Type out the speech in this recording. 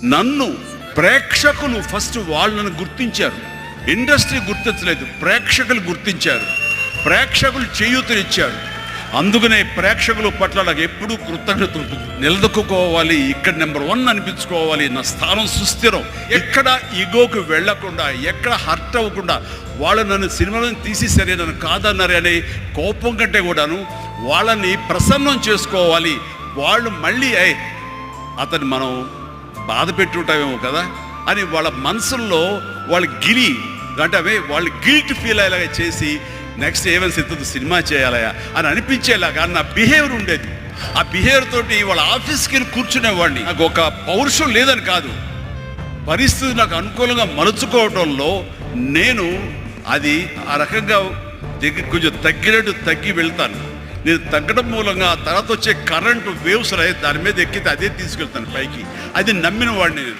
నన్ను ప్రేక్షకులు ఫస్ట్ వాళ్ళని గుర్తించారు. ఇండస్ట్రీ గుర్తించలేదు, ప్రేక్షకులు గుర్తించారు. ప్రేక్షకులు చేయూతనిచ్చారు. అందుకనే ప్రేక్షకుల పట్ల నాకు ఎప్పుడూ కృతజ్ఞత ఉంటుంది. నిలదొక్కుకోవాలి, ఇక్కడ నెంబర్ 1 అనిపించుకోవాలి, నా స్థానం సుస్థిరం, ఎక్కడ ఈగోకు వెళ్లకుండా, ఎక్కడ హర్ట్ అవ్వకుండా. వాళ్ళు నన్ను సినిమాలను తీసేసరే, నన్ను కాదన్నారే అనే కోపం కంటే కూడాను వాళ్ళని ప్రసన్నం చేసుకోవాలి. వాళ్ళు మళ్ళీ అతన్ని మనం బాధ పెట్టుంటామేమో కదా అని వాళ్ళ మనసుల్లో వాళ్ళు అంటే వాళ్ళు గిల్ట్ ఫీల్ అయ్యేలాగా చేసి నెక్స్ట్ ఏమైనా సిద్ధం సినిమా చేయాలయా అని అనిపించేలాగా నా బిహేవియర్ ఉండేది. ఆ బిహేవియర్ తోటి వాళ్ళ ఆఫీస్కి వెళ్ళి కూర్చునేవాడిని. నాకు ఒక పౌరుషం లేదని కాదు, పరిస్థితి నాకు అనుకూలంగా మలుచుకోవడంలో నేను అది ఆ రకంగా కొంచెం తగ్గి వెళ్తాను. నేను తగ్గడం మూలంగా తర్వాత వచ్చే కరెంటు వేవ్స్ దాని మీద ఎక్కితే అదే తీసుకెళ్తాను పైకి. అది నమ్మిన వాడిని నేను.